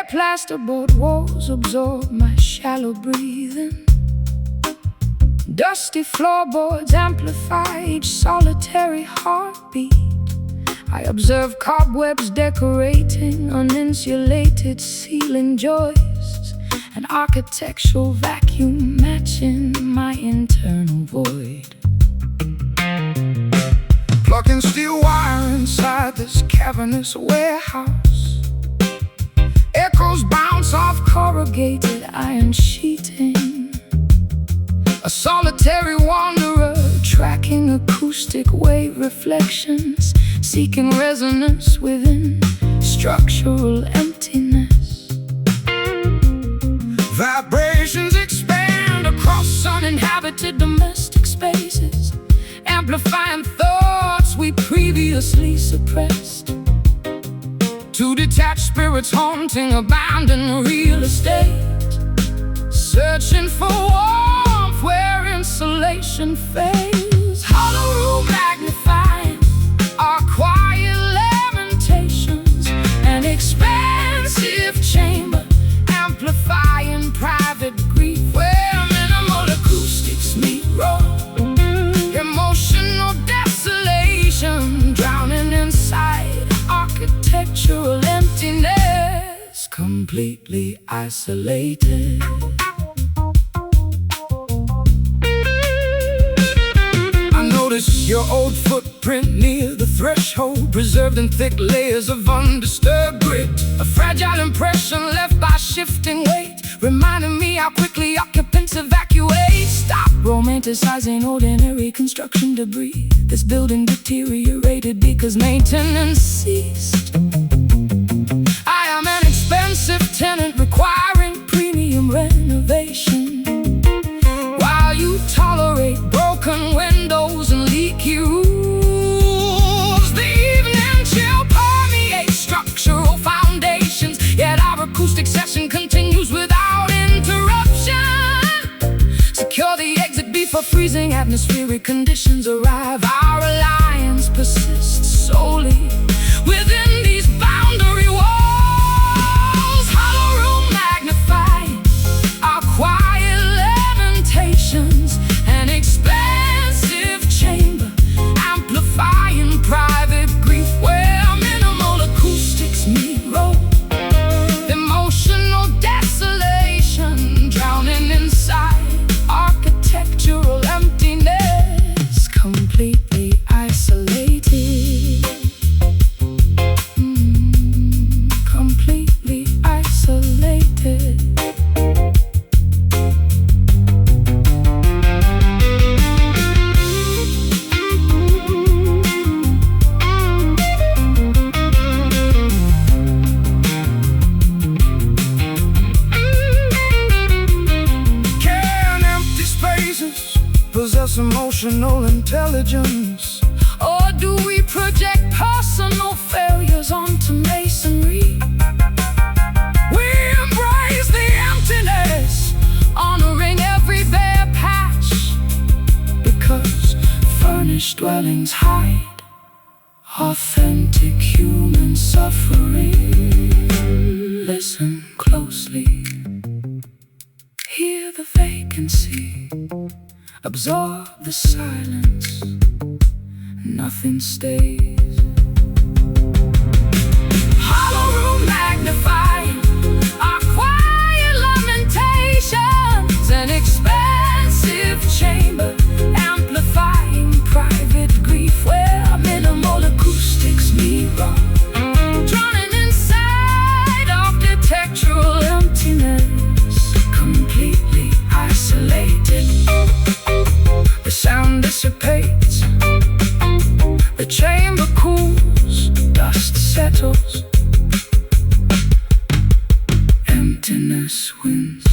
Plasterboard walls absorb my shallow breathing. Dusty floorboards amplify each solitary heartbeat. I observe cobwebs decorating uninsulated ceiling joists, an architectural vacuum matching my internal void. Plugging steel wire inside this cavernous warehouse. Echoes bounce off corrugated iron sheeting. A solitary wanderer tracking acoustic wave reflections, seeking resonance within structural emptiness. Vibrations expand across uninhabited domestic spaces, amplifying thoughts we previously suppressed. Two detached spirits haunting abandoned real estate, searching for warmth where insulation fades. Hollow room magnifying our quiet lamentations, an expansive chamber amplifying private grief where minimal acoustics meet raw emotional desolation, drowning inside architectural emptiness, completely isolated. I notice your old footprint near the threshold, preserved in thick layers of undisturbed grit. A fragile impression left by shifting weight, reminding me how quickly occupants evacuate. Stop romanticizing ordinary construction debris. This building deteriorated because maintenance ceased. I am an expensive tenant requiring premium renovation, while you tolerate broken windows and leaky roofs. The evening chill permeates structural foundations, yet our acoustic session continues without interruption. Secure the exit before freezing atmospheric conditions arrive. Our alliance persists solely within these boundary walls. Hollow room magnifying our quiet lamentations, an expansive chamber amplifying private grief where minimal acoustics meet roll. Emotional desolation, drowning inside architectural emptiness, completely isolated. Completely isolated. Can empty spaces possess emotional intelligence? Or do we project personal failures onto masonry? We embrace the emptiness, honoring every bare patch, because furnished dwellings hide authentic human suffering. Listen closely, hear the vacancy, absorb the silence. Nothing stays. Hollow room magnifying our quiet lamentations, an expansive chamber amplifying private grief where minimal acoustics meet raw. Drowning inside architectural emptiness, complete hands.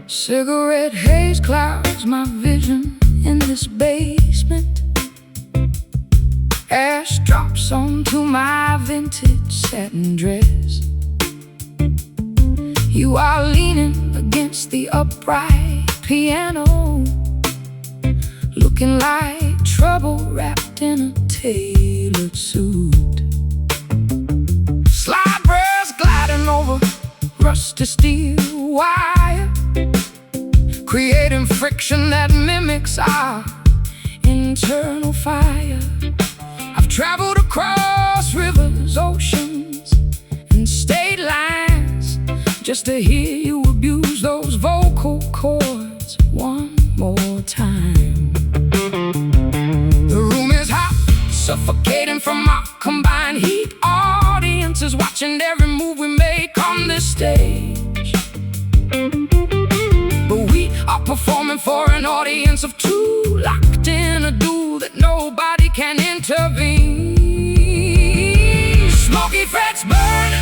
Cigarette haze clouds my vision in this basement. Ash drops onto my vintage satin dress. You are leaning against the upright piano, looking like trouble wrapped in a tailored suit. Slide rails gliding over rusty steel wire, creating friction that mimics our internal fire. I've traveled across rivers, oceans, and state lines just to hear you abuse those vocal cords one more time. The room is hot, suffocating from our combined heat. Audiences watching every move we make on this stage, but we are performing for an audience of two, locked in a duel that nobody can intervene. Smoky frets burn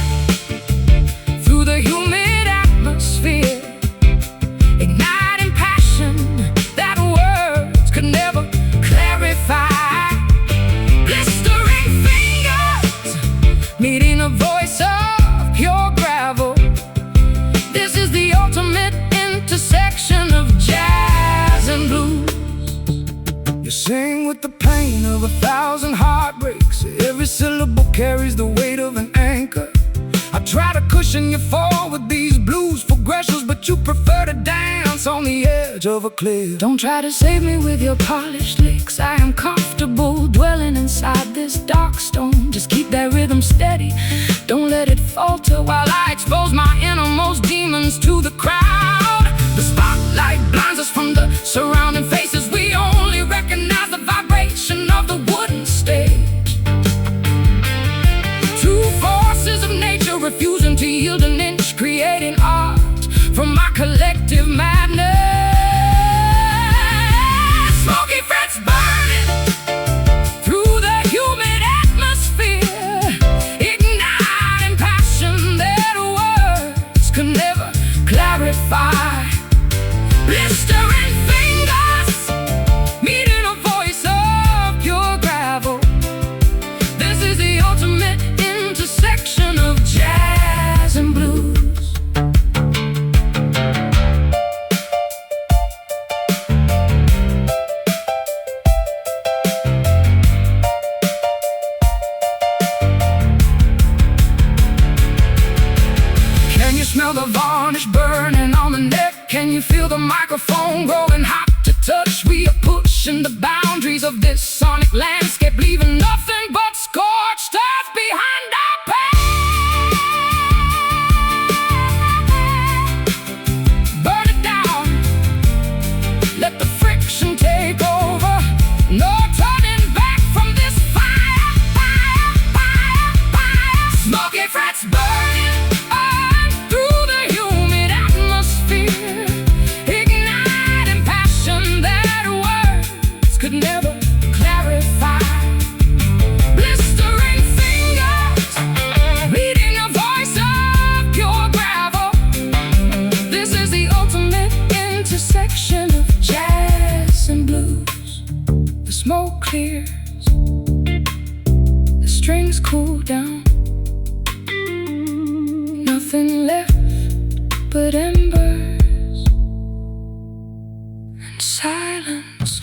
through the humid atmosphere, igniting passion that words could never clarify. Blistering fingers meeting a voice of pure gravel. This is the ultimate intersection of jazz and blues. You sing with the pain of 1,000 heartbreaks. Every syllable carries the weight of an anchor. I try to cushion your fall with these blues progressions, but you prefer to dance on the edge of a cliff. Don't try to save me with your polished licks. I am comfortable dwelling inside this dark stone. Just keep that rhythm steady, don't let it falter, while I expose my innermost demons to the crowd. The spotlight blinds us from the surrounding faces. We only recognize the vibration of the wooden stage. Two forces of nature refusing to yield an inch, creating art from my collective madness. Smoky frets burning through the humid atmosphere, igniting passion that words could never clarify. Blistering fingers meeting a voice of pure gravel. This is the ultimate intersection of jazz and blues. Can you smell the varnish burning on the neck? Can you feel the microphone growing hot to touch? We are pushing the boundaries of this sonic landscape, leaving nothing but scorched earth behind our pain. Burn it down, let the friction take over. No turning back from this fire, fire, fire, fire. Smoky frets burning through the humid atmosphere, igniting passion that words could never clarify. smoke clears, the strings cool down. Nothing left but embers and silence.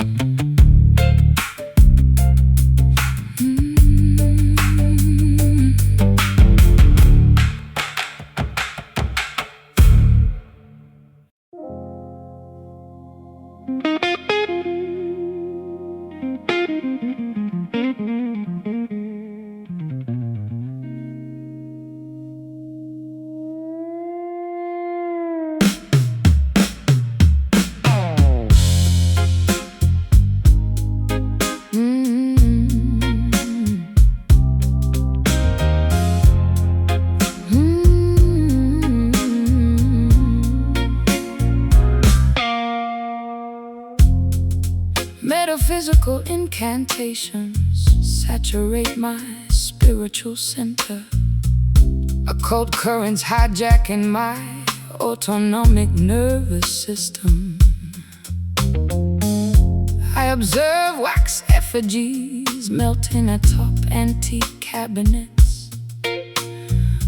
Metaphysical incantations saturate my spiritual center. Occult currents hijacking my autonomic nervous system. I observe wax effigies melting atop antique cabinets.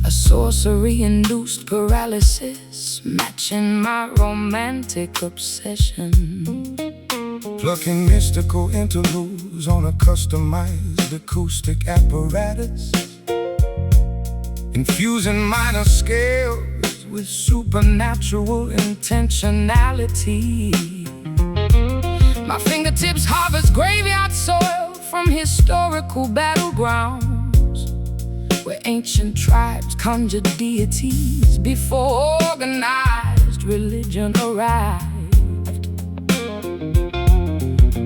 A sorcery-induced paralysis matching my romantic obsession. Plucking mystical interludes on a customized acoustic apparatus. Infusing minor scales with supernatural intentionality. My fingertips harvest graveyard soil from historical battlegrounds, where ancient tribes conjured deities before organized religion arrived.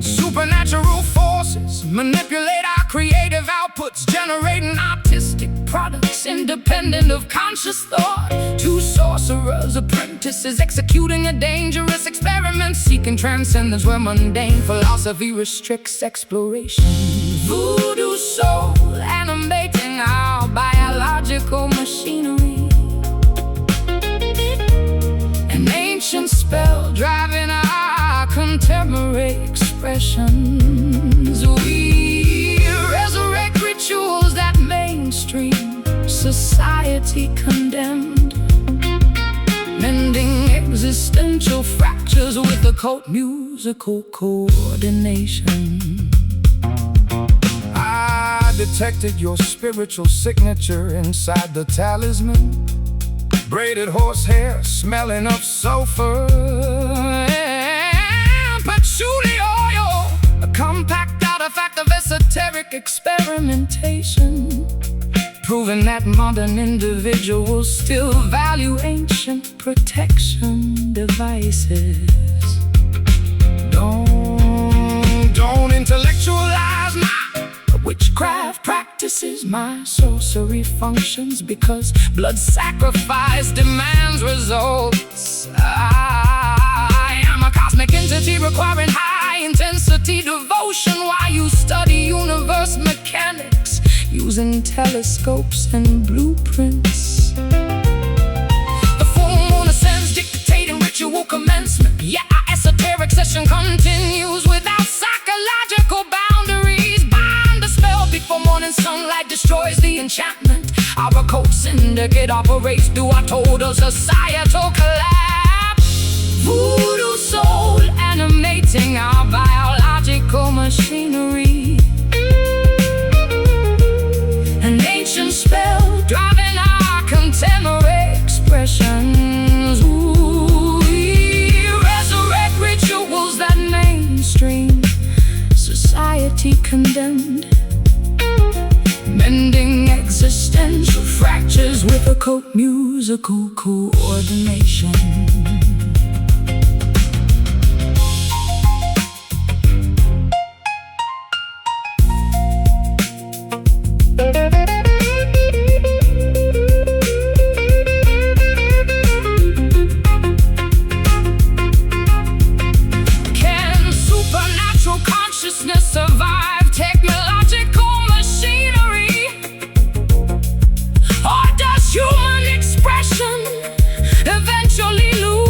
Supernatural forces manipulate our creative outputs, generating artistic products independent of conscious thought. Two sorcerers, apprentices, executing a dangerous experiment, seeking transcendence where mundane philosophy restricts exploration. Voodoo soul animating our biological machinery. An ancient spell driving our contemporary expressions. We resurrect rituals that mainstream society condemned, mending existential fractures with occult musical coordination. I detected your spiritual signature inside the talisman. Braided horsehair smelling of sulfur and patchouli oil, a compact artifact of esoteric experimentation, proving that modern individuals still value ancient protection devices. Don't intellectualize my witchcraft practices. My sorcery functions because blood sacrifice demands results. I am a cosmic entity requiring high-intensity devotion while you study universe mechanics using telescopes and blueprints. The full moon ascends, dictating ritual commencement. Yeah, our esoteric session continues without psychological boundaries. Bind the spell before morning sunlight destroys the enchantment. Our occult syndicate operates through our total societal collapse. Voodoo soul animating our biological machinery. An ancient spell driving our contemporary expressions. We resurrect rituals that mainstream society condemned, mending existential fractures with occult musical coordination. Can supernatural consciousness survive technological machinery? Or does human expression eventually lose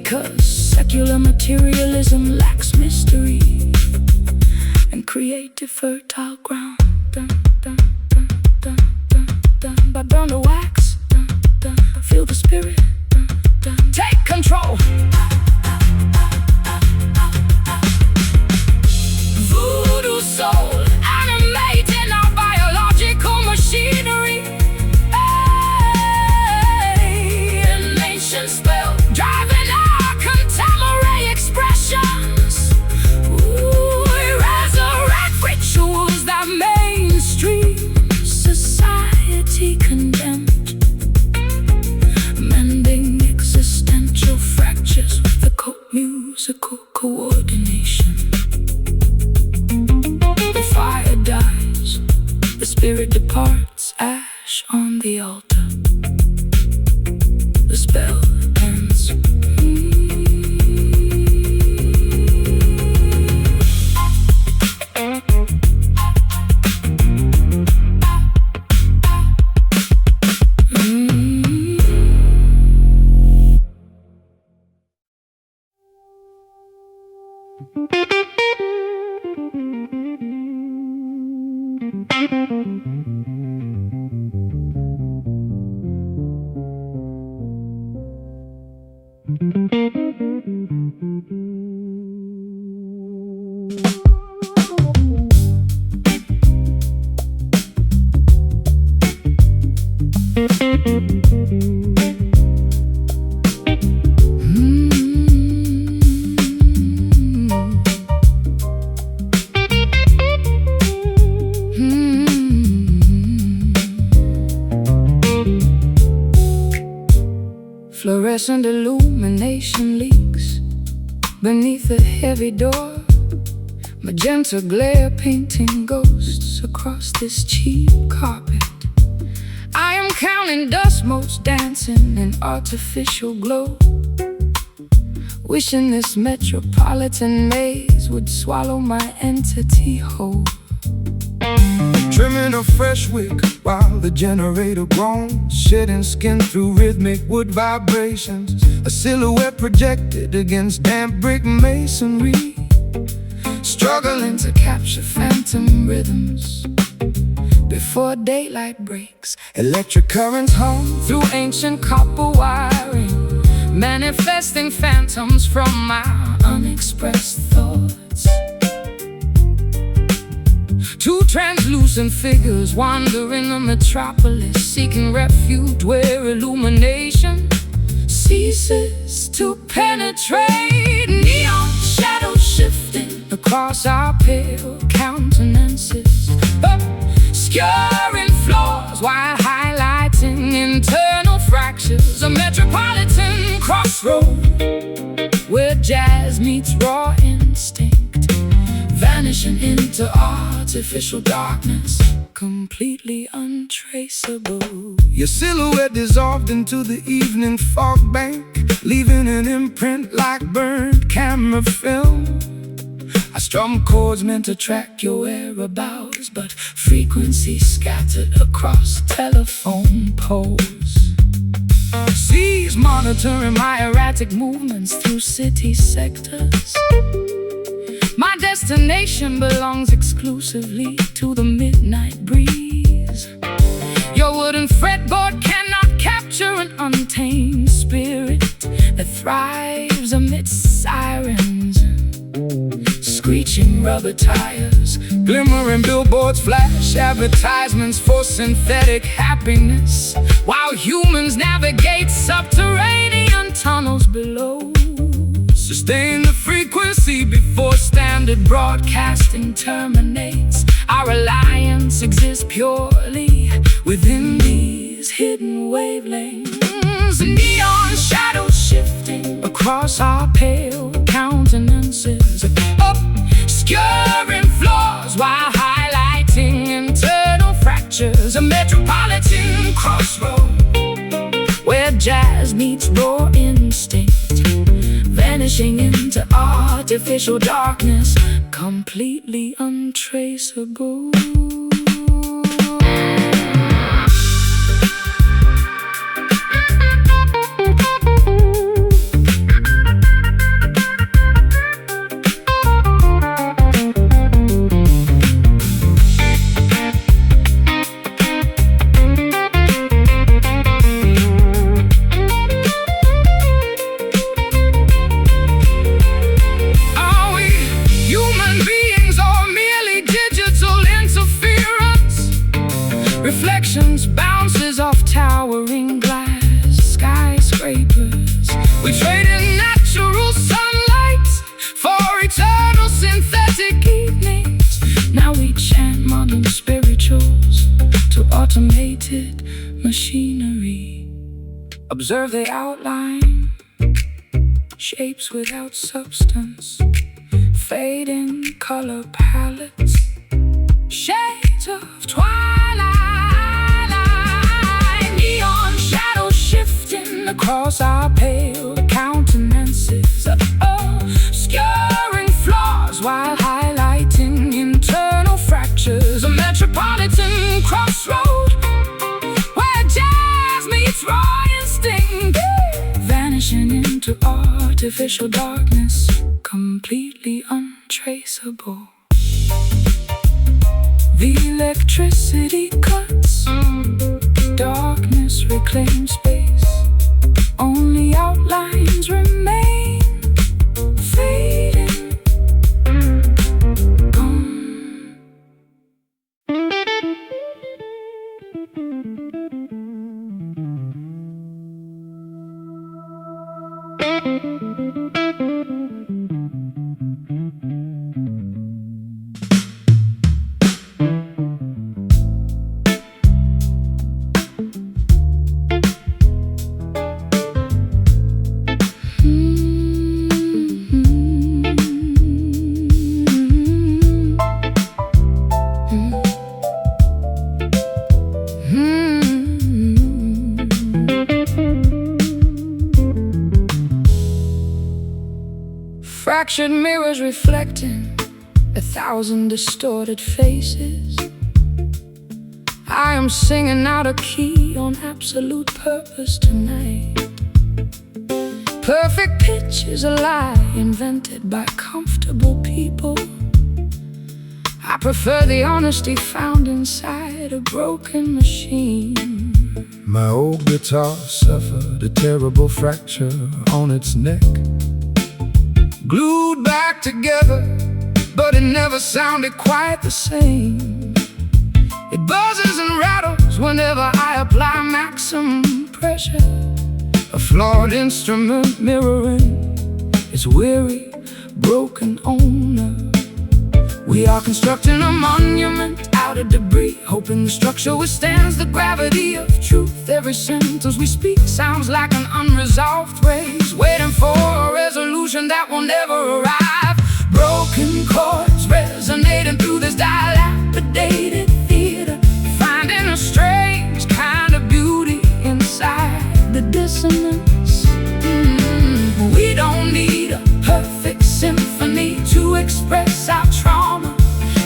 Because secular materialism lacks mystery and creative fertile ground. Dun, dun, dun, dun, dun, dun. But burn the wax, dun, dun. Feel the spirit, dun, dun. Take control. Voodoo soul, animating our biological machinery. An ancient spell, driving our contemporary expressions. We resurrect rituals that mainstream society condemned, mending existential fractures with the musical coordination. The fire dies, the spirit departs, ash on the altar. The spell ends. Fluorescent illumination leaks beneath the heavy door. Magenta glare painting ghosts across this cheap carpet. I am counting dust motes dancing in artificial glow, wishing this metropolitan maze would swallow my entity whole. Trimming a fresh wick while the generator groans, shedding skin through rhythmic wood vibrations. A silhouette projected against damp brick masonry, struggling to capture phantom rhythms before daylight breaks. Electric currents hum Through ancient copper wiring, manifesting phantoms from my unexpressed thoughts. Two translucent figures wandering the metropolis, seeking refuge where illumination ceases to penetrate. Neon shadows shifting across our pale countenances, obscuring flaws while highlighting internal fractures. A metropolitan crossroad where jazz meets raw instinct, vanishing into artificial darkness, completely untraceable. Your silhouette dissolved into the evening fog bank, leaving an imprint like burned camera film. I strum chords meant to track your whereabouts, but frequencies scattered across telephone poles. Seas monitoring my erratic movements through city sectors. My destination belongs exclusively to the midnight breeze. Your wooden fretboard cannot capture an untamed spirit that thrives amidst sirens, screeching rubber tires. Glimmering billboards flash advertisements for synthetic happiness, while humans navigate subterranean tunnels below. Sustain the frequency before standard broadcasting terminates. Our alliance exists purely within these hidden wavelengths. Neon shadows shifting across our pale countenances, obscuring flaws while highlighting internal fractures. A metropolitan crossroad where jazz meets raw instinct, vanishing into artificial darkness, completely untraceable. Observe the outline, shapes without substance, fading color palettes, shades of twilight, neon shadows shifting across our pale countenances, obscuring flaws while highlighting internal fractures. A metropolitan crossroad where jazz meets raw instinct, vanishing into artificial darkness, completely untraceable. The electricity cuts, darkness reclaims space, only outlines remain, fading, gone. Fractured mirrors reflecting 1,000 distorted faces. I am singing out of key on absolute purpose tonight. Perfect pitch is a lie invented by comfortable people. I prefer the honesty found inside a broken machine. My old guitar suffered a terrible fracture on its neck, glued back together, but it never sounded quite the same. It buzzes and rattles whenever I apply maximum pressure. A flawed instrument mirroring its weary, broken owner. We are constructing a monument out of debris, hoping the structure withstands the gravity of truth. Every sentence we speak sounds like an unresolved race, waiting for a resolution that will never arrive. Broken chords resonating through this dilapidated theater, finding a strange kind of beauty inside the dissonance. We don't need a perfect symphony to express our trauma,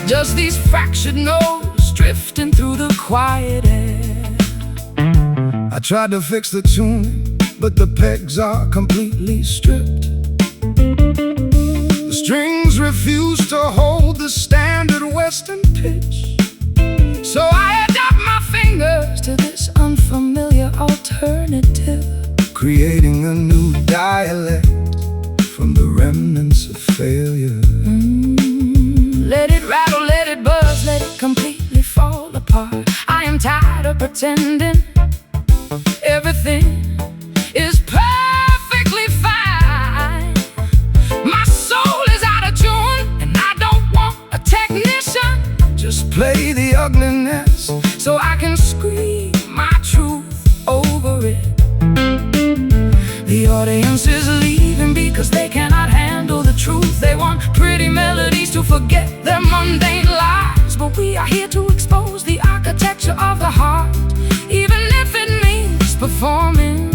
just these fractured notes drifting through the quiet air. I tried to fix the tuning, but the pegs are completely stripped. The strings refuse to hold the standard Western pitch, so I adapt my fingers to this unfamiliar alternative, creating a new dialect from the remnants of failure. Let it rattle, let it buzz, let it completely fall apart. I am tired of pretending everything is perfectly fine. My soul is out of tune, and I don't want a technician. Just play the ugliness so I can scream my truth over it. The audience is leaving because they cannot handle the truth. They want pretty melodies to forget their mundane lives, but we are here to expose the architecture of the heart, even if it means performing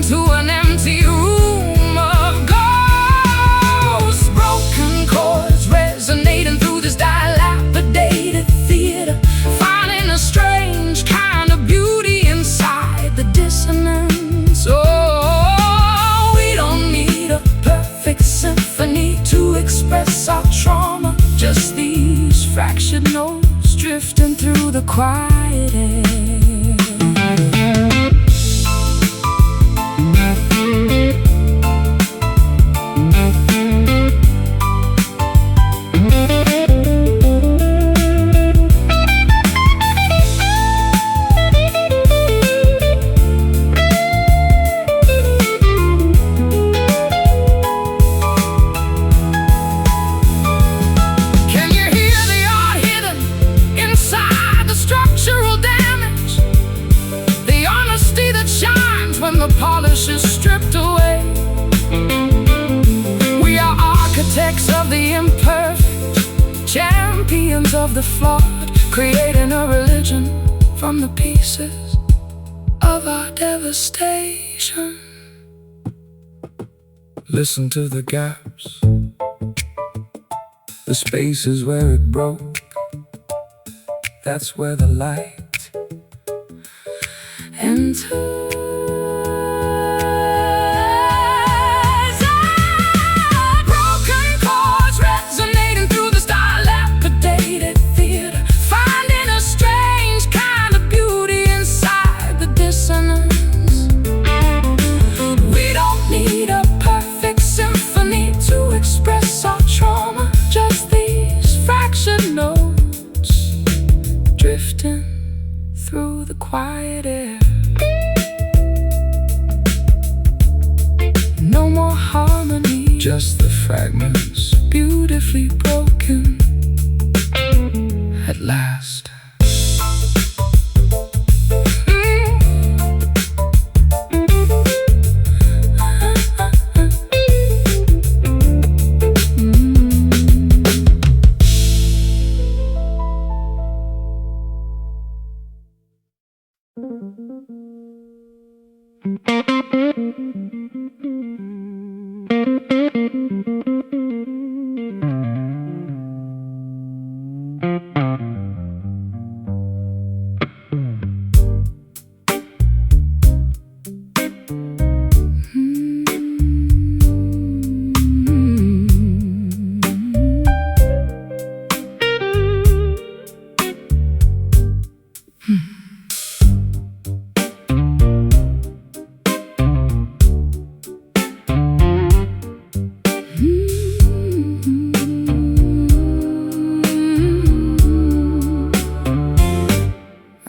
to an empty room of ghosts. Broken chords resonating through this dilapidated theater, finding a strange kind of beauty inside the dissonance. Oh, we don't need a perfect symphony to express our trauma, just these fractured notes drifting through the quiet air. Can you hear the art hidden inside the structural damage? of the flawed, creating a religion from the pieces of our devastation. Listen to the gaps, the spaces where it broke. That's where the light enters. Broken chords resonating through this dilapidated theater, finding a strange kind of beauty inside the dissonance. We don't need a perfect symphony to express our trauma, just these fractured notes drifting through the quiet air. No more harmony, just the fragments beautifully broken at last.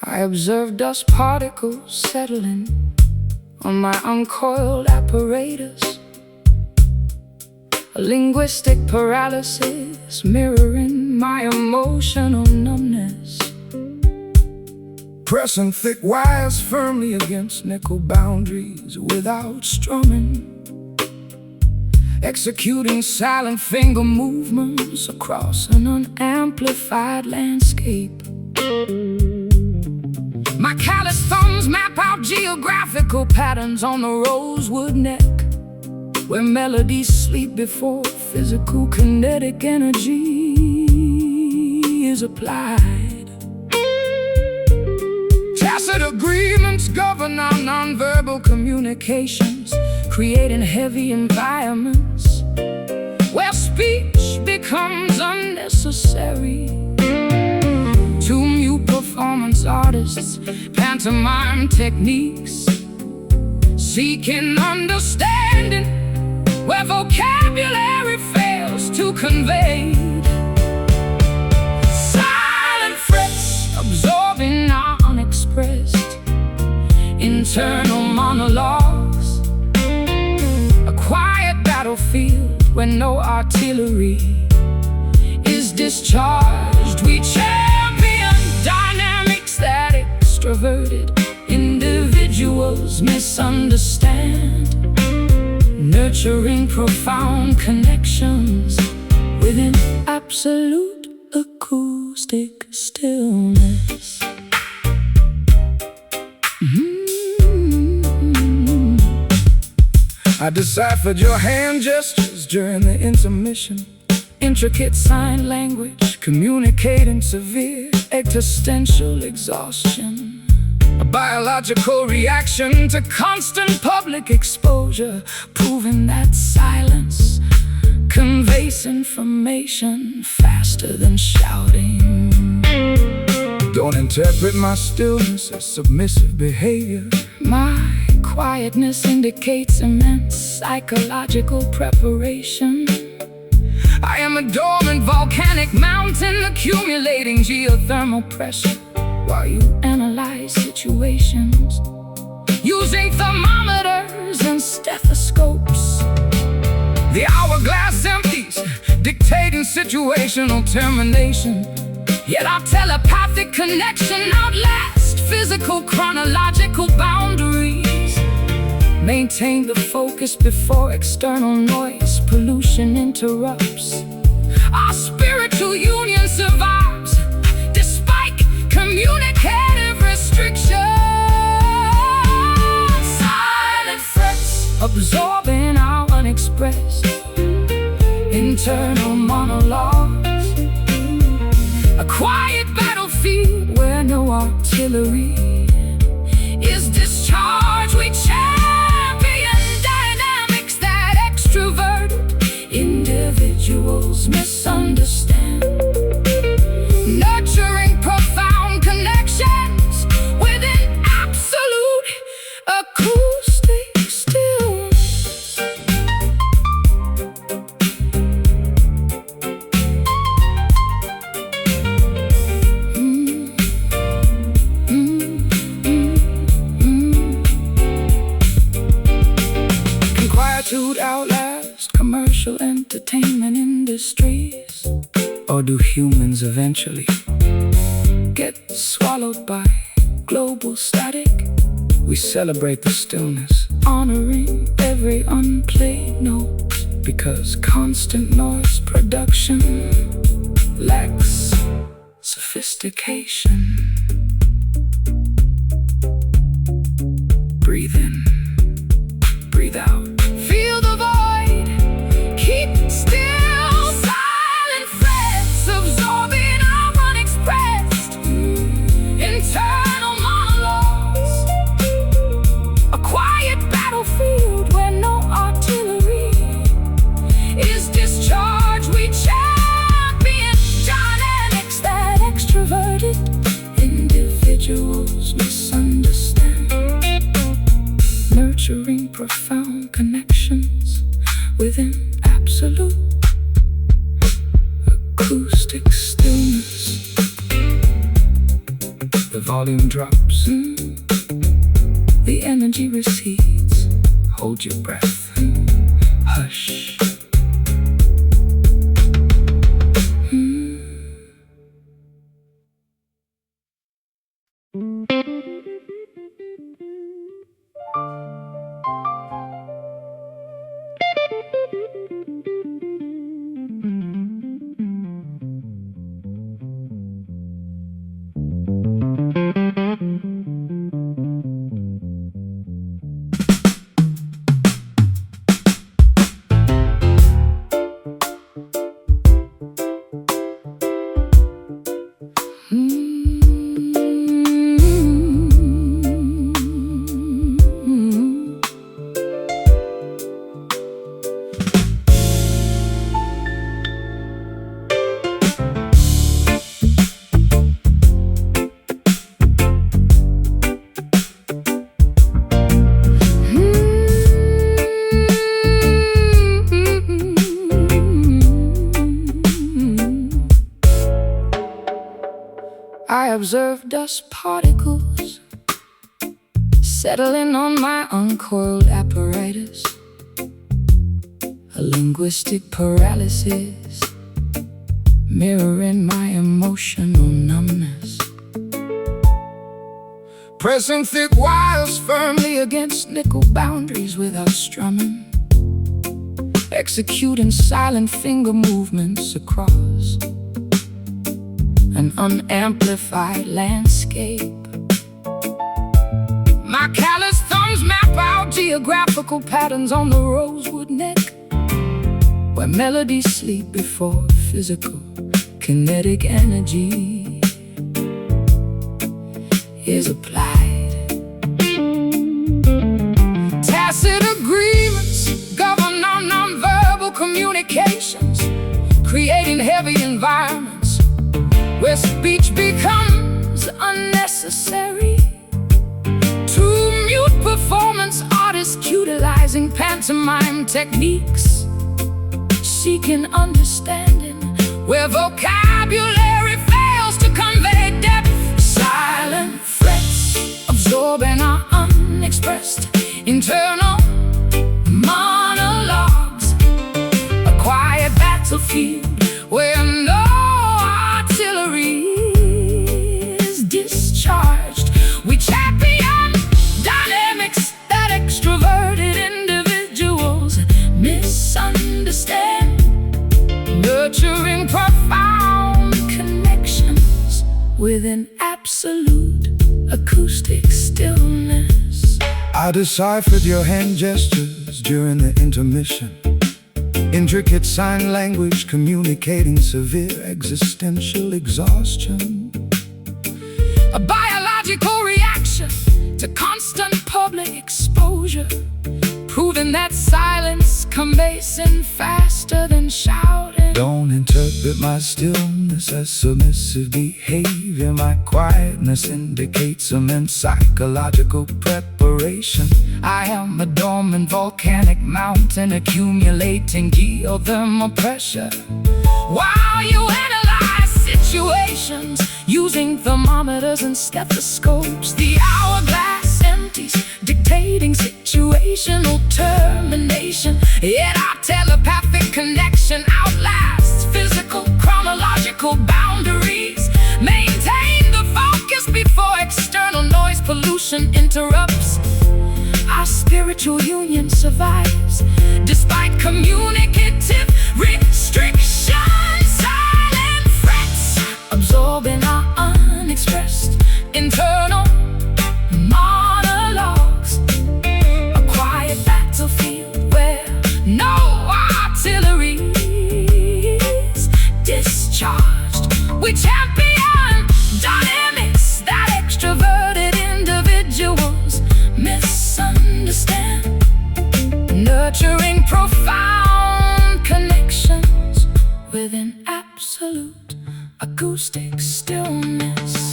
I observe dust particles settling on my uncoiled apparatus, a linguistic paralysis mirroring my emotional numbness. Pressing thick wires firmly against nickel boundaries without strumming, executing silent finger movements across an unamplified landscape. My callous thumbs map out geographical patterns on the rosewood neck, where melodies sleep before physical kinetic energy is applied. Tacit agreements govern our nonverbal communications, creating heavy environments where speech becomes unnecessary. To mute performance artists, pantomime techniques, seeking understanding where vocabulary fails to convey. Silent frets absorbing our unexpressed internal monologues, a quiet battlefield where no artillery is discharged. We champion dynamics that extroverted individuals misunderstand, nurturing profound connections within absolute acoustic stillness. I deciphered your hand gestures during the intermission, intricate sign language communicating severe existential exhaustion, a biological reaction to constant public exposure, proving that silence conveys information faster than shouting. Don't interpret my stillness as submissive behavior. My quietness indicates immense psychological preparation. I am a dormant volcanic mountain accumulating geothermal pressure while you analyze situations using thermometers and stethoscopes. The hourglass empties, dictating situational termination, yet our telepathic connection outlasts physical chronological boundaries. Maintain the focus before external noise pollution interrupts. Our spiritual union survives communicative restrictions, silent frets absorbing our unexpressed internal monologues, a quiet battlefield where no artillery is discharged. We champion dynamics that extroverted individuals misunderstand, nurturing profound connections within absolute acoustic stillness. Can quietude outlast commercial entertainment industries? Or do humans eventually get swallowed by global static? We celebrate the stillness, honoring every unplayed note, because constant noise production lacks sophistication. Breathe in, breathe out. Feel the void, keep still. Silent frets absorbing our unexpressed internal monologues, a quiet battlefield where no artillery is discharged. We champion dynamics that extroverted individuals misunderstand, nurturing profound connections within absolute acoustic stillness. The volume drops, the energy recedes. Hold your breath, hush. I observe dust particles settling on my uncoiled apparatus, a linguistic paralysis mirroring my emotional numbness. Pressing thick wires firmly against nickel boundaries without strumming, executing silent finger movements across an unamplified landscape. My callous thumbs map out geographical patterns on the rosewood neck, where melodies sleep before physical kinetic energy is applied. Tacit agreements govern our nonverbal communications, creating heavy environments where speech becomes unnecessary. To mute performance artists utilizing pantomime techniques, seeking understanding where vocabulary fails to convey depth. Silent frets absorbing our unexpressed internal monologues, a quiet battlefield where no artillery is discharged. We champion dynamics that extroverted individuals misunderstand, nurturing profound connections within absolute absolute acoustic stillness. I deciphered your hand gestures during the intermission. Intricate sign language communicating severe existential exhaustion. A biological reaction to constant public exposure, proving that silence conveys faster than shouting. Don't interpret my stillness as submissive behavior. My quietness indicates immense psychological preparation. I am a dormant volcanic mountain accumulating geothermal pressure, while you analyze situations using thermometers and stethoscopes. The hourglass empties, dictating situational termination. Yet our telepathic connection outlasts physical, chronological boundaries. Maintain the focus before external noise pollution interrupts. Our spiritual union survives despite communicative restrictions. Silent frets absorbing our unexpressed internal monologues. A quiet battlefield where no artillery is discharged. We champion dynamics that extroverted individuals misunderstand, nurturing profound connections within absolute acoustic stillness.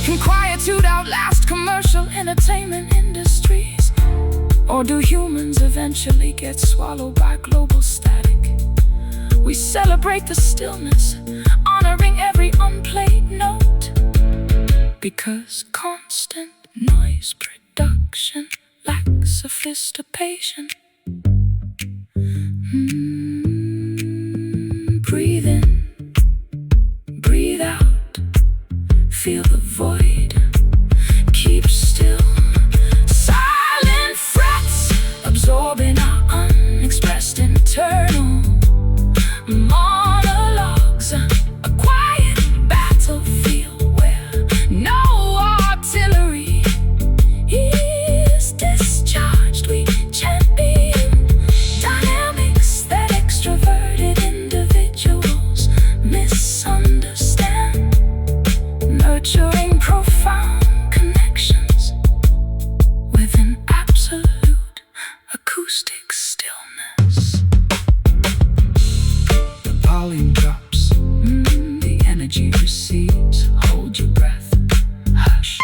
Can quietude outlast commercial entertainment industries? Or do humans eventually get swallowed by global static? We celebrate the stillness, honoring every unplayed note, because constant noise production lacks sophistication. Breathe in, breathe out, feel the void, keep still. Silent frets absorbing our unexpressed internal monologues. A quiet battlefield where no artillery is discharged. We champion dynamics that extroverted individuals misunderstand, nurturing profound connections within absolute acoustic stillness. The volume drops, The energy recedes. Hold your breath. Hush.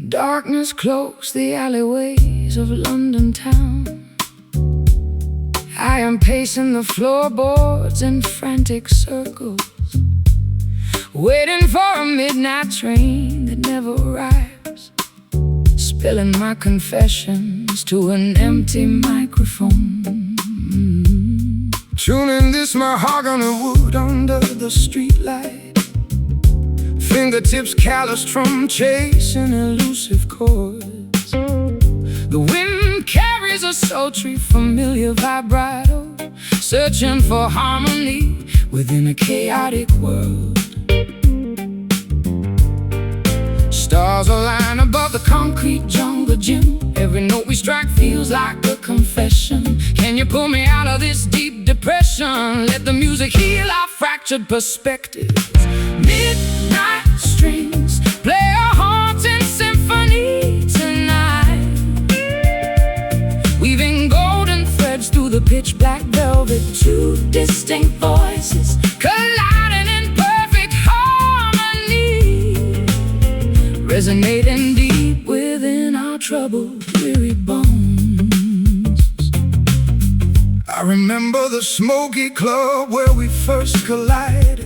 Darkness cloaks the alleyways of London town. I am pacing the floorboards in frantic circles, waiting for a midnight train that never arrives, spilling my confessions to an empty microphone. tuning this mahogany wood under the streetlight. fingertips calloused from chasing elusive chords. The wind carries a sultry, familiar vibrato, searching for harmony within a chaotic world. Stars align above the concrete jungle gym. Every note we strike feels like a confession. Can you pull me out of this deep depression? Let the music heal our fractured perspectives. Midnight strings play a haunting symphony tonight, weaving golden threads through the pitch black velvet. Two distinct voices colliding in perfect harmony, resonating deep within our troubled, weary bones. I remember the Smoky club where we first collided.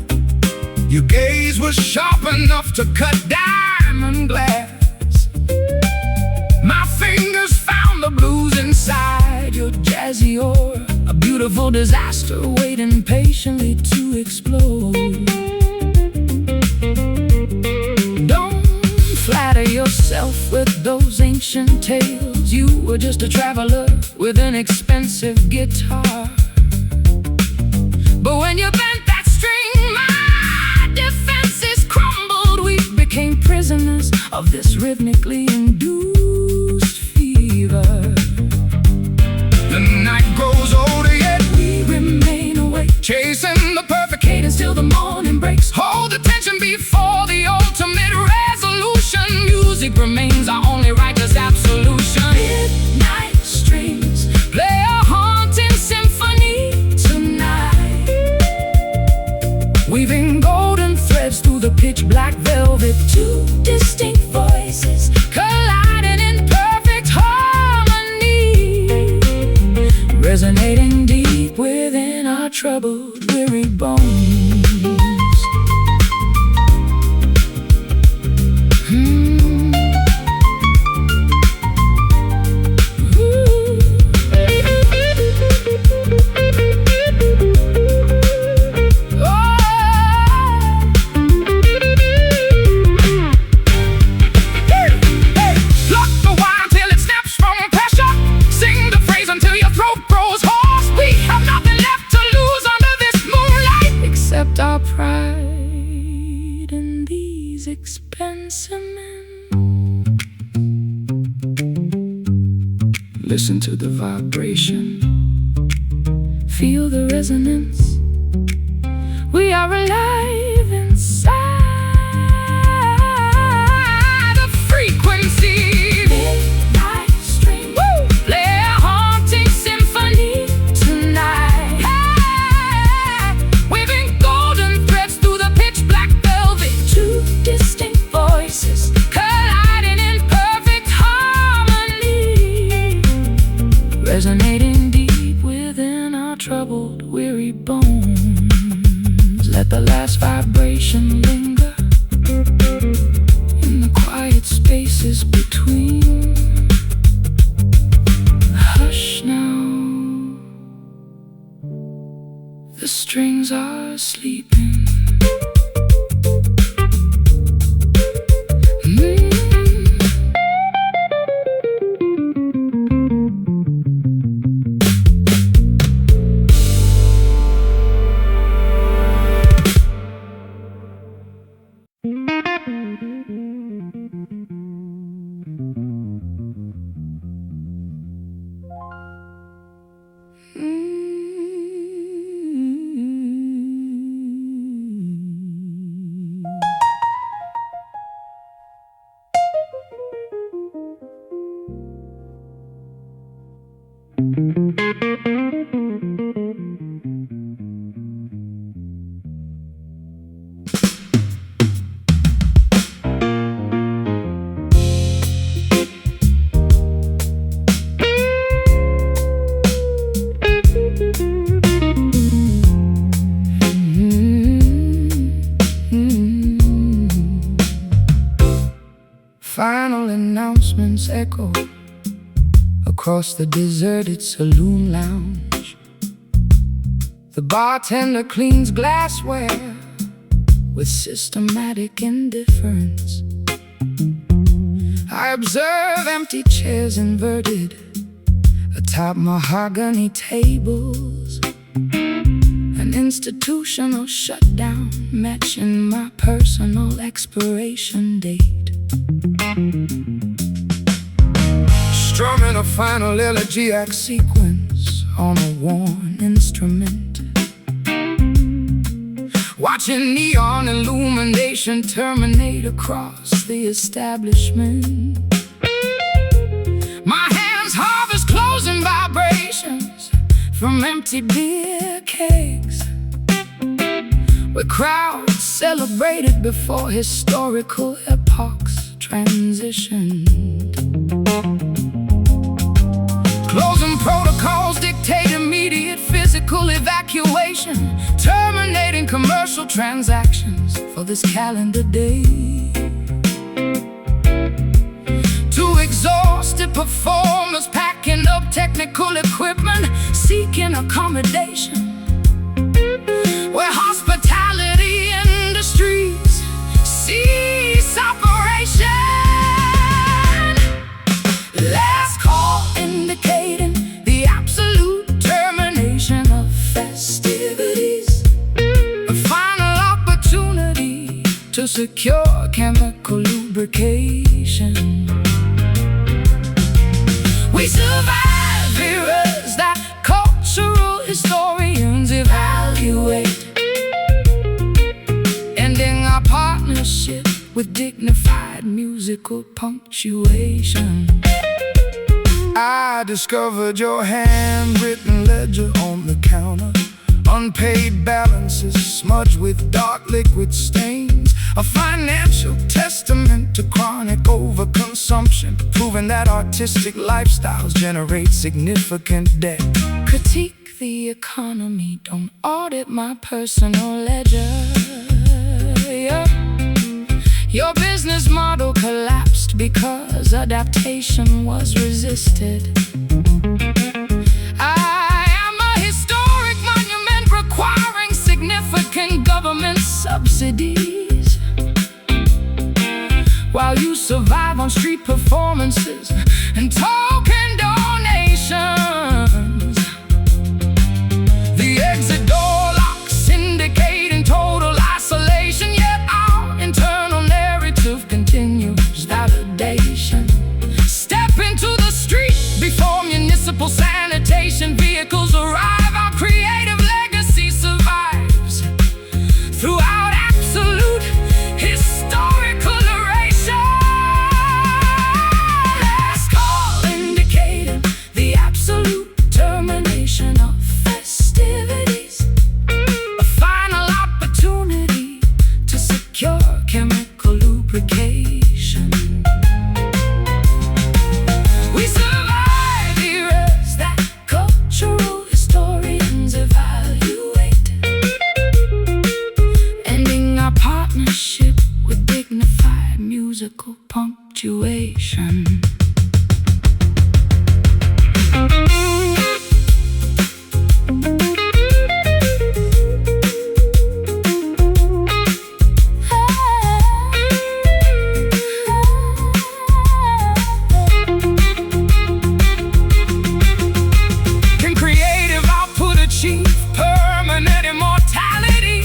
Your gaze was sharp enough to cut diamond glass. My fingers found the blues inside your jazzy aura, a beautiful disaster waiting patiently to explode. Don't flatter yourself with those ancient tales. You were just a traveler with an expensive guitar. But when you bent that string, my defenses crumbled. We became prisoners of this rhythmically induced fever. The night grows older, yet we remain awake, chasing the perfect cadence till the morning breaks. Hold the tension before the ultimate resolution. Music remains our only righteous absolution. Midnight strings play a haunting symphony tonight, weaving golden threads through the pitch black velvet. Two distinct voices colliding in perfect harmony, resonating deep within our troubled, weary bones. Our pride in these expensive men. Listen to the vibration, feel the resonance. We are alive inside the frequency. Midnight string, woo! Play a haunting symphony tonight. Hey, weaving golden threads through the pitch black velvet. Two distinct voices colliding in perfect harmony, resonating deep within our troubled, weary bones. Let the last vibration linger in the quiet spaces between. Hush now, the strings are sleeping. Final announcements echo across the deserted saloon lounge. The bartender cleans glassware with systematic indifference. I observe empty chairs inverted atop mahogany tables, an institutional shutdown matching my personal expiration date. Strumming a final elegiac sequence on a worn instrument, watching neon illumination terminate across the establishment. My hands harvest closing vibrations from empty beer kegs, where crowds celebrated before historical epochs transitioned. Closing protocols dictate immediate physical evacuation, terminating commercial transactions for this calendar day. Two exhausted performers packing up technical equipment, seeking accommodation, where hospitality industries cease operation. Last call indicating the absolute termination of festivities, a final opportunity to secure chemical lubrication. We survive eras that cultural historians evaluate, ending our partnership with dignified musical punctuation. I discovered your handwritten ledger on the counter, unpaid balances smudged with dark liquid stains, a financial testament to chronic overconsumption, proving that artistic lifestyles generate significant debt. Critique the economy, don't audit my personal ledger. Your business model collapsed because adaptation was resisted. I am a historic monument requiring significant government subsidies, while you survive on street performances and token donations. The exit door locks indicating total isolation, yet our internal narrative continues validation. Step into the street before municipal sanitation vehicles arrive. Our creative legacy survives throughout absolute historical erasure. Last call indicating the absolute termination of festivities, a final opportunity to secure chemical lubrication. We survive eras that cultural historians evaluate, ending our partnership with dignified musical punctuation. Can creative output achieve permanent immortality?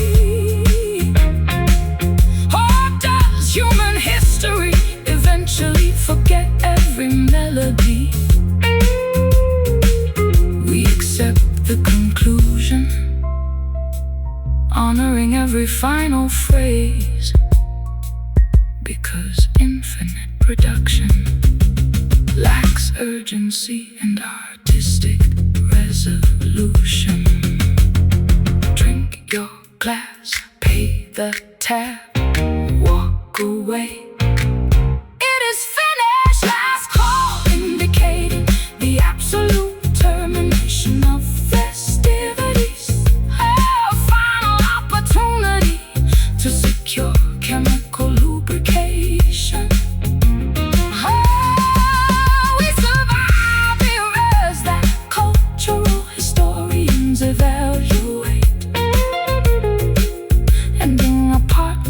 Or does human history eventually forget every melody? We accept the conclusion, honoring every final phrase, because infinite production lacks urgency and artistic resolution. Drink your glass, pay the tab, walk away. It is finished. Last call indicating the absolute termination of festivities, a final opportunity to secure chemical lubrication. We survive eras that cultural historians evaluate, ending our partnership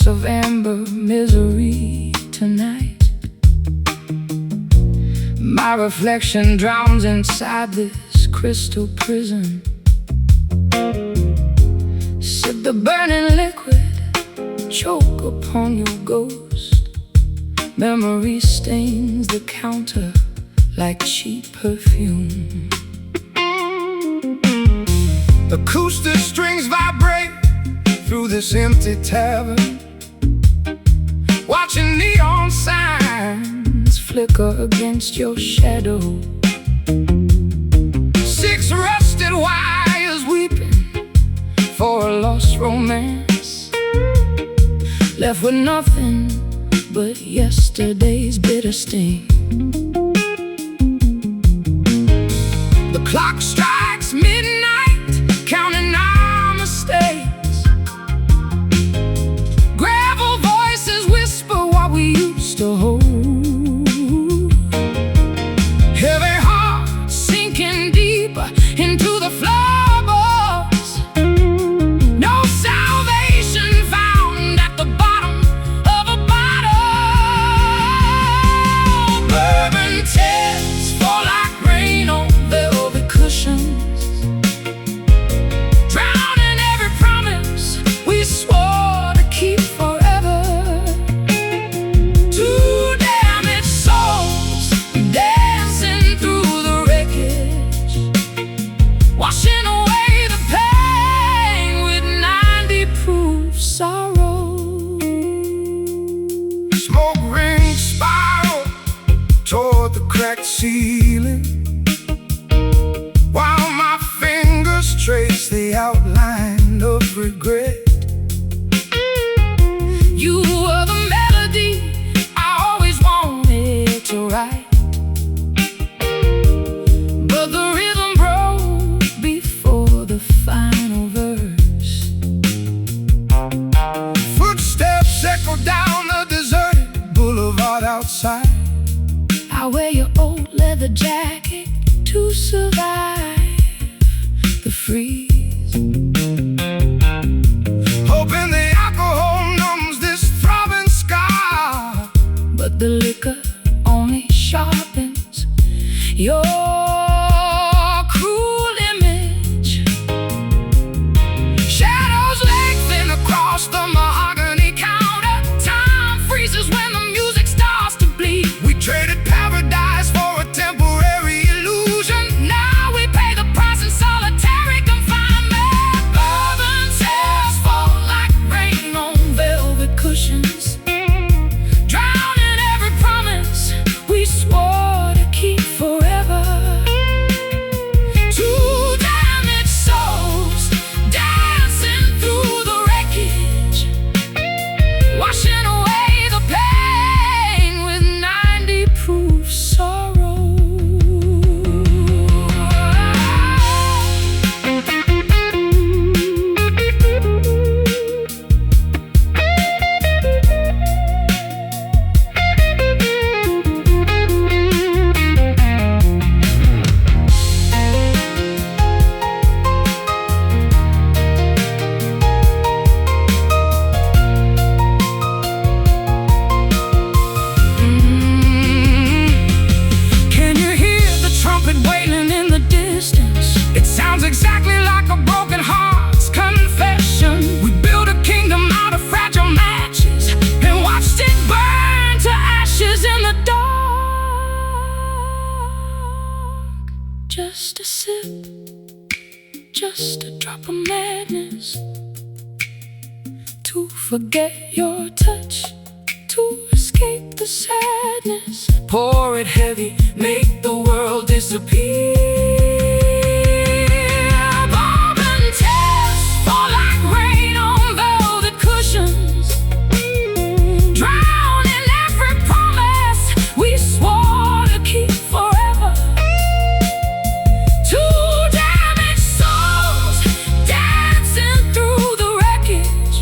glass of amber misery tonight. My reflection drowns inside this crystal prison. Sip the burning liquid, choke upon your ghost. Memory stains the counter like cheap perfume. Acoustic strings vibrate through this empty tavern, watching neon signs flicker against your shadow. 6 rusted wires weeping for a lost romance, left with nothing but yesterday's bitter sting. The clock strikes midnight, counting our mistakes. Gravel voices whisper what we used to hold. Heavy heart sinking deeper into the floorboards. No salvation found at the bottom of a bottle. Bourbon tears fall like rain on velvet cushions, drowning every promise we swore to keep forever. 2 damaged souls dancing through the wreckage, washing away the pain with 90 proof sorrow. smoke rings spiral toward the cracked ceiling, while my fingers trace the outline of regret. You were the melody I always wanted to write, but the rhythm broke before the final verse. Footsteps echo down the deserted boulevard outside. I wear your old leather jacket to survive the freeze, Hoping the alcohol numbs this throbbing scar, but the liquor only sharpens your cruel image. Shadows lengthen across the mahogany counter. Time freezes when the music starts to bleed. we traded paradise for a temporary illusion. Now we pay the price in solitary confinement. Bourbon tears fall like rain on velvet cushions, drowning every promise we swore to keep forever. 2 damaged souls dancing through the wreckage, washing away the pain with 90 proof sorrow. Can you hear the trumpet wailing in the distance? It sounds exactly like a broken heart's confession. We built a kingdom out of fragile matches and watched it burn to ashes in the dark. Just a sip, just a drop of madness, to forget your touch, to escape the sadness. Pour it heavy, make the world disappear. Bourbon tears fall like rain on velvet cushions, drowning every promise we swore to keep forever. 2 damaged souls dancing through the wreckage,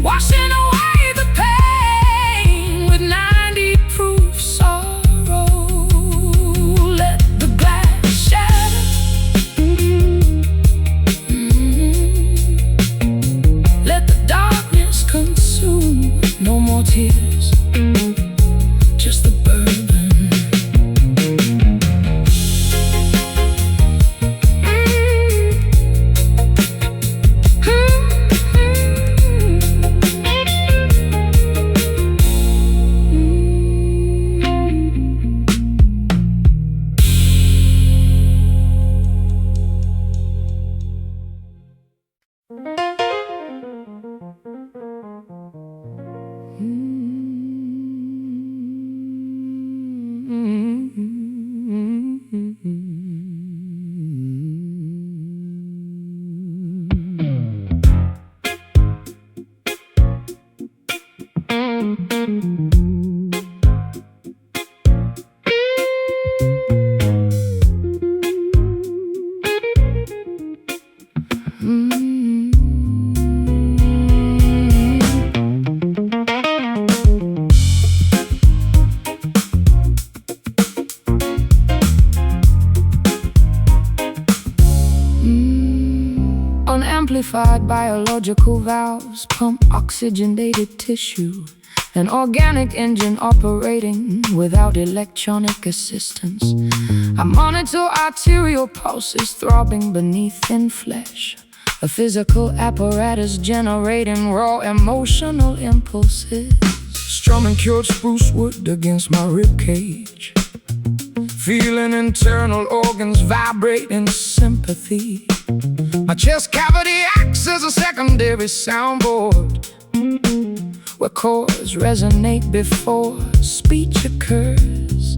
washing away the pain with 90 proof sorrow. Let the glass amplified biological valves pump oxygenated tissue. An organic engine operating without electronic assistance. I monitor arterial pulses throbbing beneath thin flesh. A physical apparatus generating raw emotional impulses. Strumming cured spruce wood against my ribcage, feeling internal organs vibrate in sympathy. My chest cavity acts as a secondary soundboard, where chords resonate before speech occurs.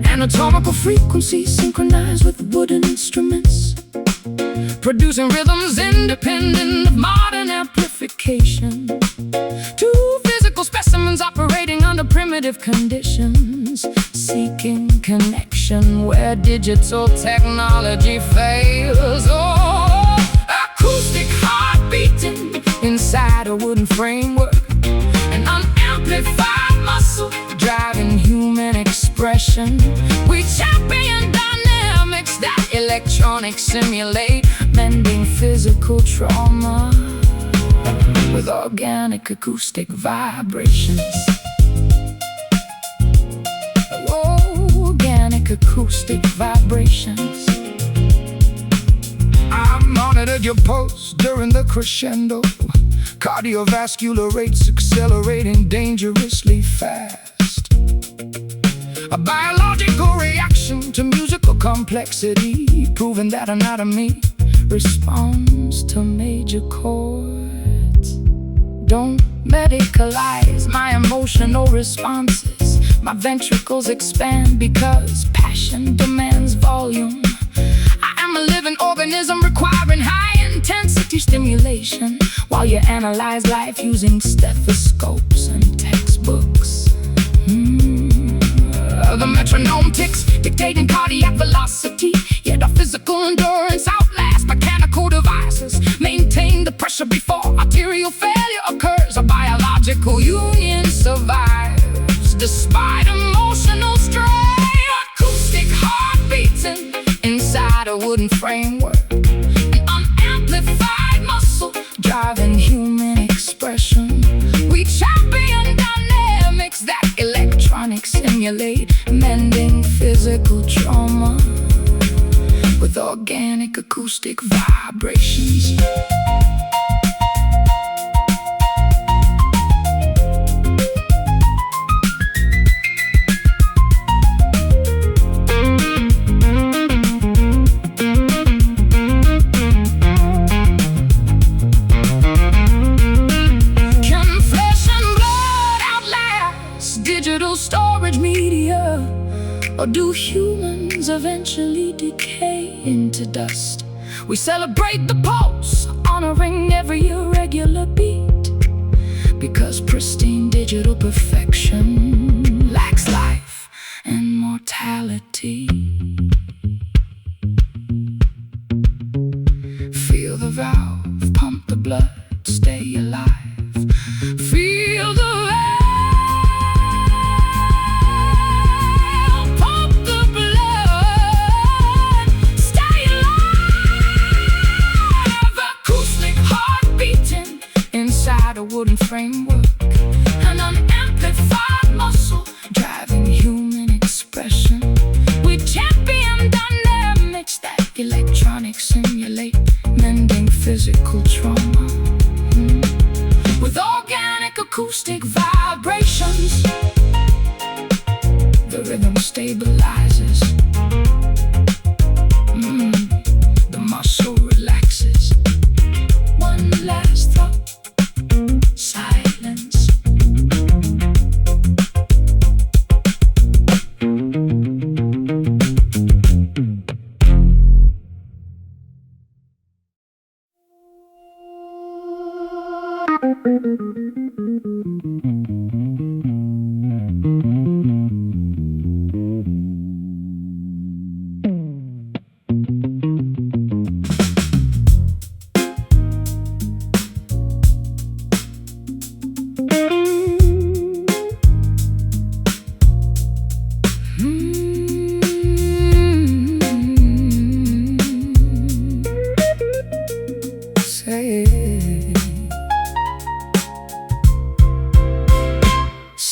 Anatomical frequencies synchronize with wooden instruments, producing rhythms independent of modern amplification. Two physical specimens operating under primitive conditions, seeking connection where digital technology fails. Oh, acoustic heart beating inside a wooden framework. An unamplified muscle driving human expression. We champion dynamics that electronics simulate, mending physical trauma with organic acoustic vibrations. Organic acoustic vibrations. I monitored your pulse during the crescendo, cardiovascular rates accelerating dangerously fast. A biological reaction to musical complexity, proving that anatomy responds to major chords. Don't medicalize my emotional responses. My ventricles expand because passion demands volume. I am a living organism requiring high-intensity stimulation, while you analyze life using stethoscopes and textbooks. The metronome ticks, dictating cardiac velocity, yet our physical endurance outlasts mechanical devices. Maintain the pressure before arterial failure occurs. A biological union survives despite emotional strain. Acoustic heart beating inside a wooden framework. An unamplified muscle driving human expression. We champion dynamics that electronics simulate, mending physical trauma with organic acoustic vibrations. Storage media, or do humans eventually decay into dust? We celebrate the pulse, honoring every irregular beat, because pristine digital perfection lacks life and mortality. Feel the valve, pump the blood, stay alive. Feel the a wooden framework. An unamplified muscle driving human expression. We champion dynamics that electronics simulate, mending physical trauma with organic acoustic vibrations. The rhythm stabilizes, the muscle relaxes. One last thought, side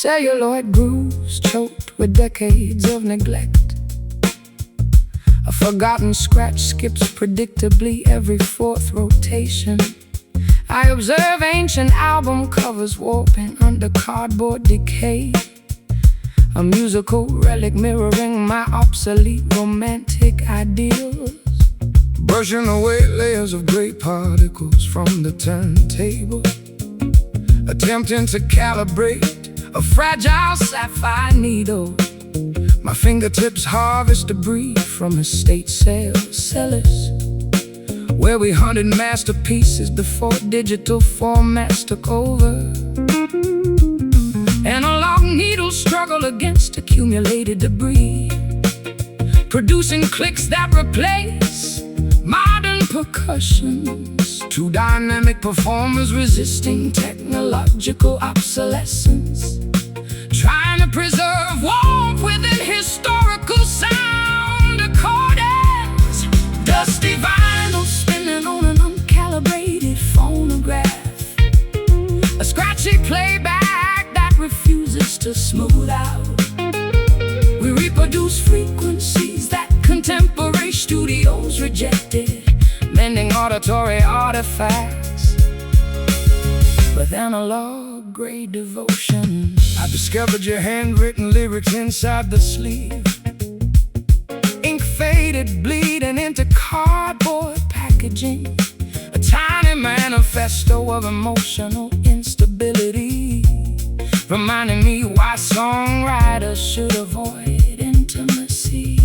celluloid grooves choked with decades of neglect. A forgotten scratch skips predictably every fourth rotation. I observe ancient album covers warping under cardboard decay, a musical relic mirroring my obsolete romantic ideals. Brushing away layers of gray particles from the turntable, attempting to calibrate a fragile sapphire needle. My fingertips harvest debris from estate sales cellars, where we hunted masterpieces before digital formats took over. Analog needles struggle against accumulated debris, producing clicks that replace modern percussions. Two dynamic performers resisting technological obsolescence, trying to preserve warmth within historical sound accordance. Dusty vinyl spinning on an uncalibrated phonograph, a scratchy playback that refuses to smooth out. We reproduce frequencies that contemporary studios rejected, mending auditory artifacts with analog grade devotion. I discovered your handwritten lyrics inside the sleeve, ink faded, bleeding into cardboard packaging, a tiny manifesto of emotional instability, reminding me why songwriters should avoid intimacy.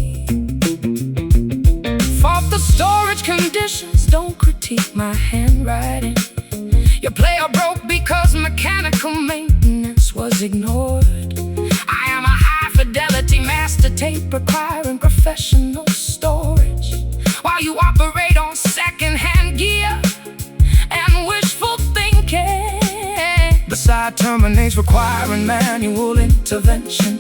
Fault the storage conditions, don't critique my handwriting. Your player broke because mechanical maintenance was ignored. I am a high-fidelity master tape requiring professional storage, while you operate on second-hand gear and wishful thinking. The side terminates requiring manual intervention,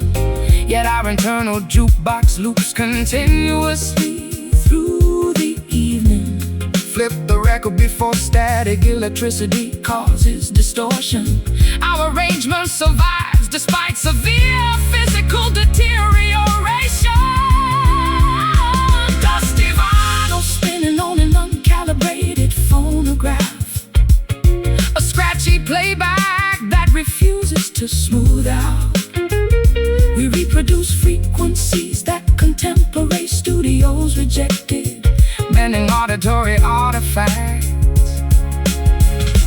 yet our internal jukebox loops continuously through the evening. Flip the record before static electricity causes distortion. Our arrangement survives despite severe physical deterioration. Dusty vinyl spinning on an uncalibrated phonograph, a scratchy playback that refuses to smooth out. We reproduce frequencies that contemporary studios rejected, mending auditory artifacts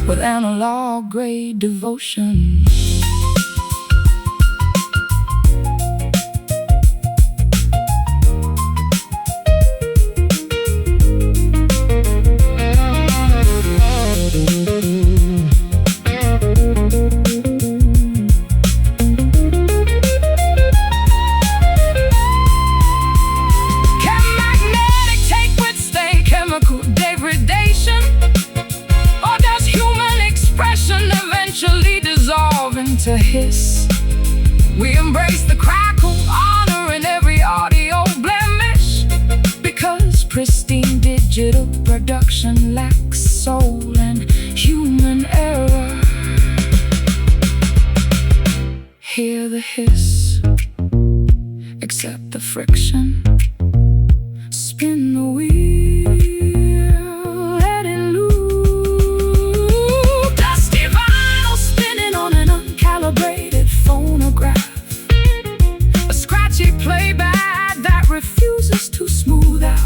with analog grade devotion. To hiss, we embrace the crackle, honoring every audio blemish, because pristine digital production lacks soul and human error. Hear the hiss, accept the friction, spin the wheel, let it loose. Dusty vinyl spinning on an uncalibrated phonograph, a scratchy playback that refuses to smooth out.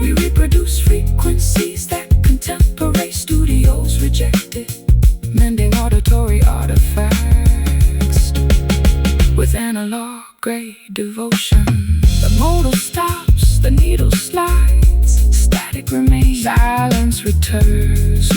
We reproduce frequencies that contemporary studios rejected, mending auditory artifacts with analog grade devotion. The modal stops, the needle slides, static remains, silence returns.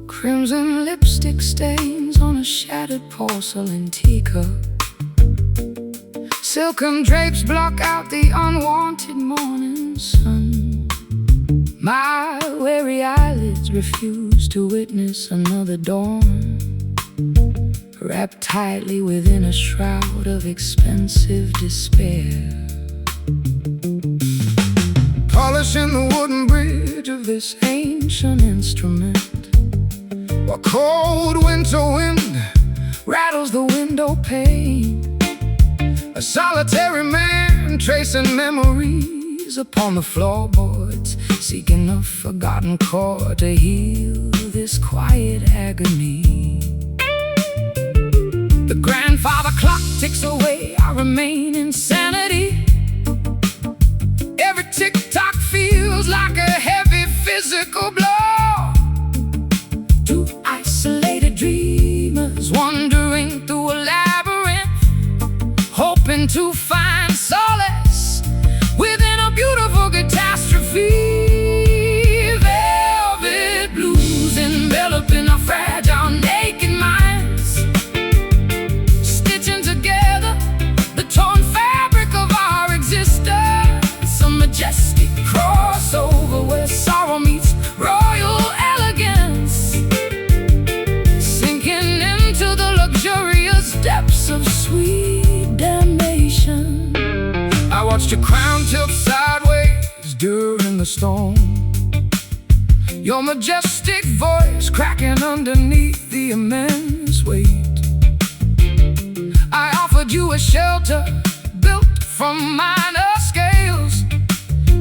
Crimson lipstick stains on a shattered porcelain teacup. Silken drapes block out the unwanted morning sun. My weary eyelids refuse to witness another dawn, wrapped tightly within a shroud of expensive despair. Polishing the wooden bridge of this ancient instrument, while cold winter wind rattles the window pane. A solitary man tracing memories upon the floorboards, seeking a forgotten chord to heal this quiet agony. The grandfather clock ticks away our remaining sanity. Every tick-tock feels like a heavy physical blow. Two isolated dreamers wandering through a labyrinth, hoping to find solace within a beautiful catastrophe. Velvet blues enveloping our fragile, naked minds, stitching together the torn fabric of our existence. A majestic crossover where sorrow meets royal elegance, sinking into the luxurious depths of sweet damnation. I watched your crown tilt sideways during the storm, your majestic voice cracking underneath the immense weight. I offered you a shelter built from minor scales,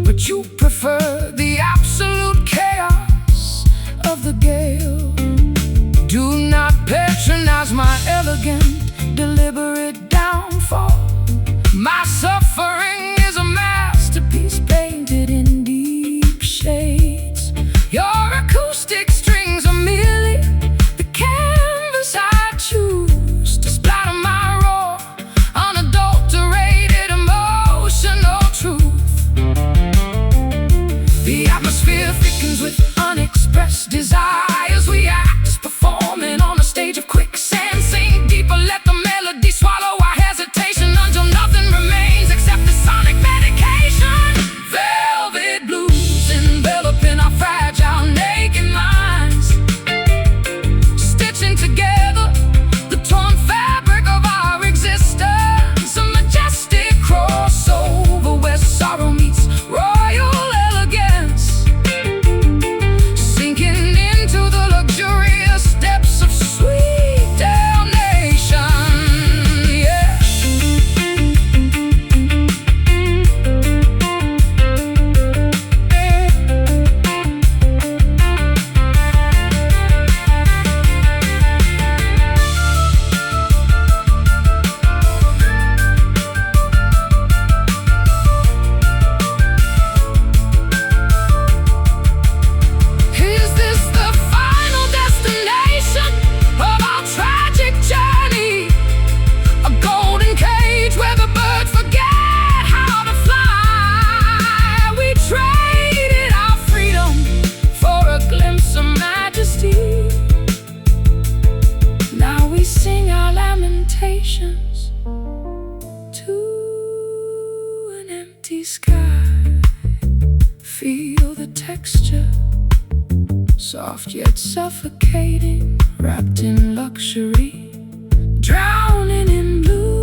but you prefer the absolute chaos of the gale. Do not patronize my elegant, deliberate downfall. My suffering is a masterpiece painted in deep shades. Your acoustic strings are merely the canvas I choose to splatter my raw, unadulterated emotional truth. The atmosphere thickens with unexpressed desires. We act as performing on a stage of quicksand. Sink deeper, let the melody swallow our hesitation until nothing remains except the sonic medication. Velvet blues enveloping our fragile, naked minds, stitching together the torn fabric of our existence. A majestic crossover where sorrow meets royal elegance, sinking into the luxurious depths of sweet damnation. Yeah. Is this the final destination of our tragic journey? A golden cage where the birds forget how to fly. We traded our freedom for a glimpse of majesty. Now we sing our lamentations to an empty sky. Feel the texture, soft yet suffocating, wrapped in luxury, drowning in blue.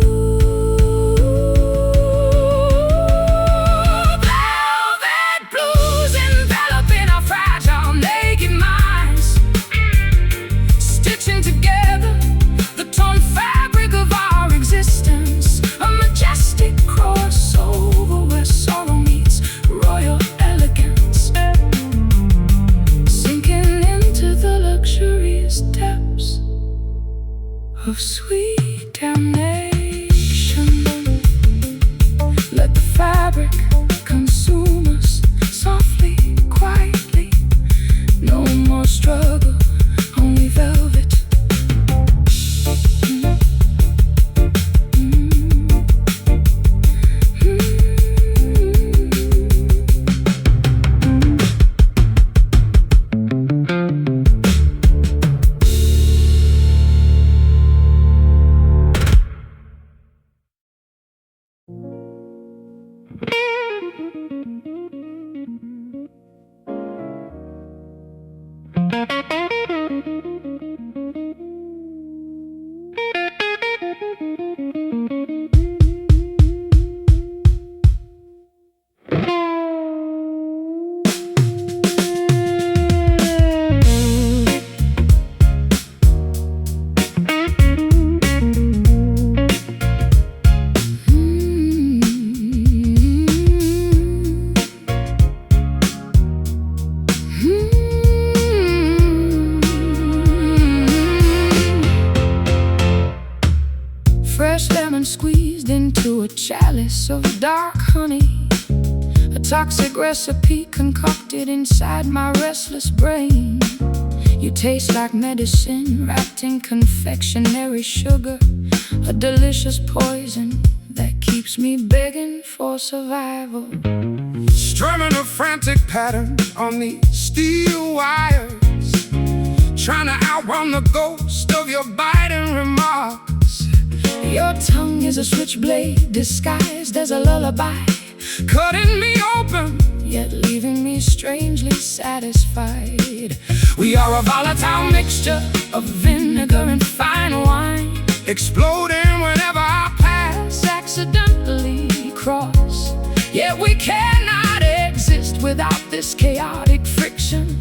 Velvet blues enveloping our fragile, naked minds, stitching together the torn fabric of our existence. A majestic crossover where sorrow meets royal elegance, sinking into the luxurious depths of sweet damnation. Let the fabric consume us softly, quietly. No more struggle, only velvet. Fresh lemon squeezed into a chalice of dark honey, a toxic recipe concocted inside my restless brain. You taste like medicine wrapped in confectionery sugar, a delicious poison that keeps me begging for survival. Strumming a frantic pattern on these steel wires, trying to outrun the ghost of your biting remarks. Your tongue is a switchblade disguised as a lullaby, cutting me open, yet leaving me strangely satisfied. We are a volatile mixture of vinegar and fine wine, exploding whenever our paths accidentally cross. Yet we cannot exist without this chaotic friction,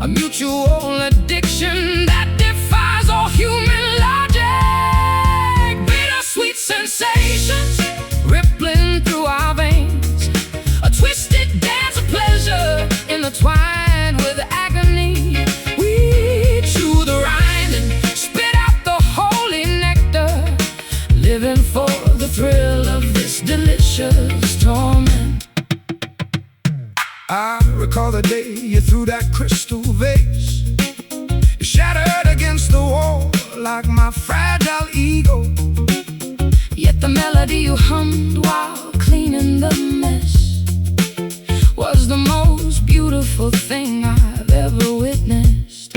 a mutual addiction that defies all human logic. Bittersweet sensations rippling through our veins, a twisted dance of pleasure intertwined with agony. We chew the rind and spit out the holy nectar, living for the thrill of this delicious torment. I recall the day you threw that crystal vase. It shattered against the wall like my fragile ego. Yet the melody you hummed while cleaning the mess was the most beautiful thing I've ever witnessed.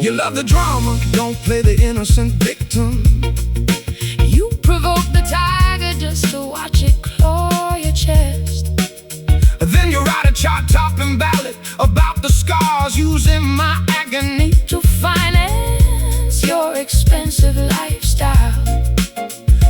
You love the drama, don't play the innocent victim. You provoke the tiger just to watch it claw your chest. Then you write a chart-topping ballad about the scars, using my agony to finance your expensive lifestyle.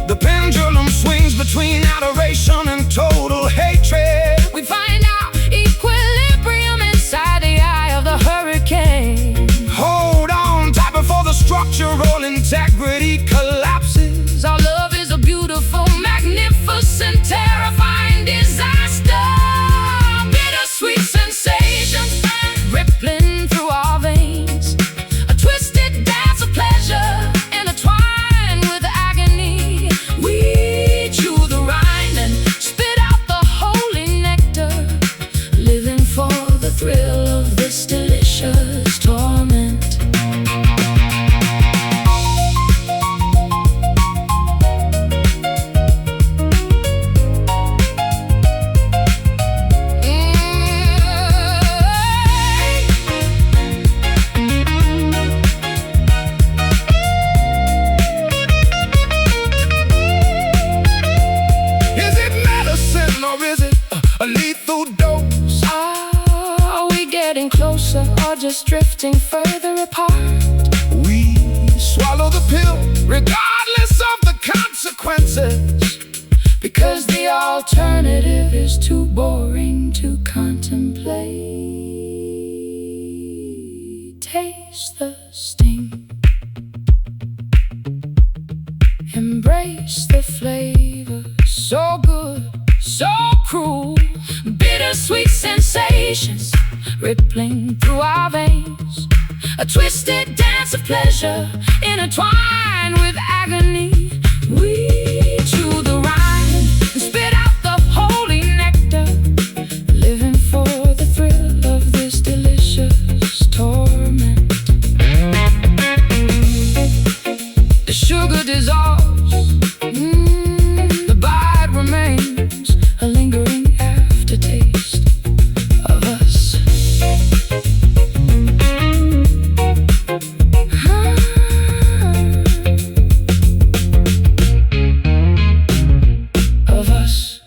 The pendulum swings between adoration and total hatred. We find our equilibrium inside the eye of the hurricane. Hold on tight before the structural integrity collapses. Our love is a beautiful, magnificent, terrifying disaster. Bittersweet sensations rippling through our veins, a twisted dance of pleasure intertwined with agony. We chew the rind and spit out the holy nectar, living for the thrill of this delicious torment. A lethal dose? Are we getting closer or just drifting further apart? We swallow the pill regardless of the consequences, because the alternative is too boring to contemplate. Taste the sting, embrace the flavor, so good, so cruel. Bittersweet sensations rippling through our veins, a twisted dance of pleasure intertwined with agony. We chew the rind and spit out the holy nectar, living for the thrill of this delicious torment. The sugar dissolves, the bite remains, a lingering aftertaste of us. Of us.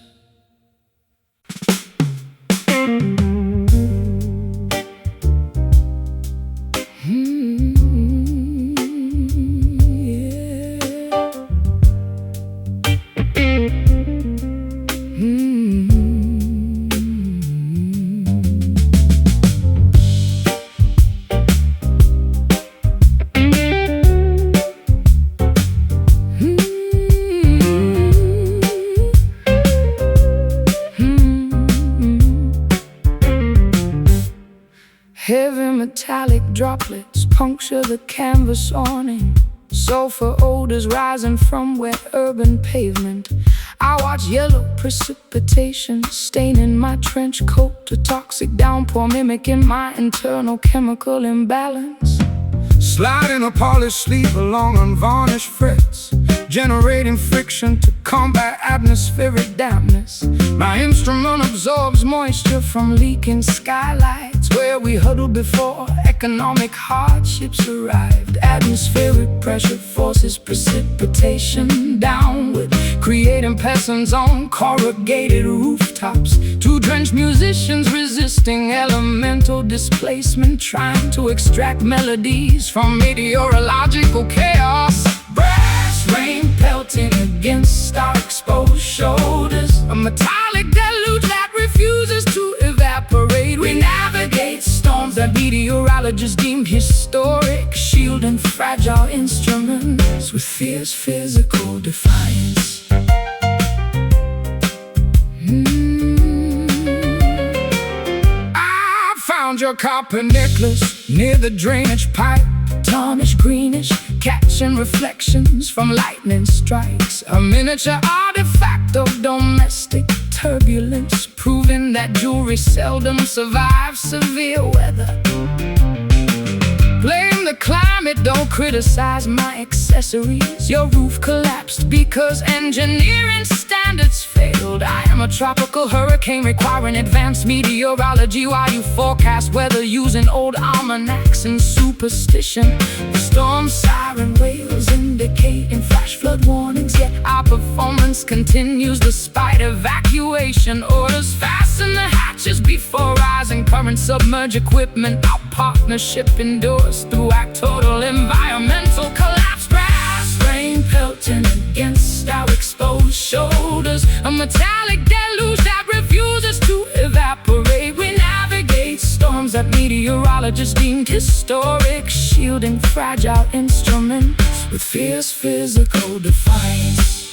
Heavy metallic droplets puncture the canvas awning. Sulfur odors rising from wet urban pavement. I watch yellow precipitation staining my trench coat, a toxic downpour mimicking my internal chemical imbalance. Sliding a polished sleeve along unvarnished frets, generating friction to combat atmospheric dampness. My instrument absorbs moisture from leaking skylights, where we huddled before economic hardships arrived. Atmospheric pressure forces precipitation downward, creating peasants on corrugated rooftops. Two drenched musicians resisting elemental displacement, trying to extract melodies from meteorological chaos. Brass rain pelting against our exposed shoulders, A metallic deluge that refuses to evaporate. we navigate storms that Meteorologists deemed historic, shielding fragile instruments with fierce physical defiance. I found your copper necklace near the drainage pipe, Tarnished greenish, catching reflections from lightning strikes. A miniature artifact of domestic turbulence, proving that jewelry seldom survives severe weather. Blame the climate, don't criticize my accessories. Your roof collapsed because engineering standards failed. I am a tropical hurricane requiring advanced meteorology, while you forecast weather using old almanacs and superstition. The storm siren wails indicating flash flood warnings, yet our performance continues despite evacuation orders. Fasten the hatches before rising currents submerge equipment. Our partnership endures through our total environmental collapse. Brass rain pelting against our exposed shoulders, a metallic deluge that refuses to evaporate. We navigate storms that meteorologists deemed historic, shielding fragile instruments with fierce physical defiance.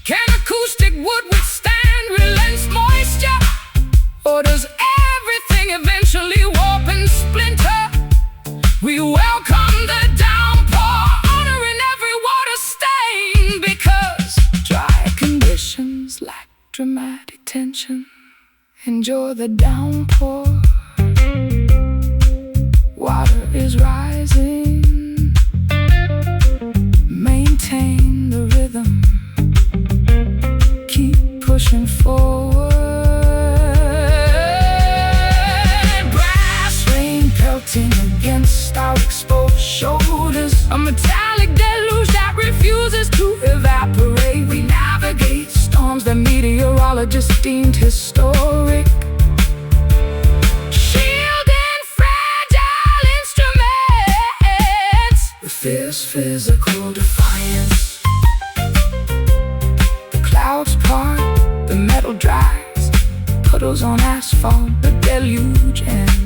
Can acoustic wood withstand relentless moisture? Or does everything eventually warp and splinter? We welcome the downpour, honoring every water stain, because dry conditions lack dramatic tension. Enjoy the downpour. Water is rising. Maintain the rhythm. Pushing forward. Brass rain pelting against our exposed shoulders, a metallic deluge that refuses to evaporate. We navigate storms that meteorologists deemed historic, shielding fragile instruments with fierce physical defiance. The clouds part, the metal dries, puddles on asphalt, the deluge ends.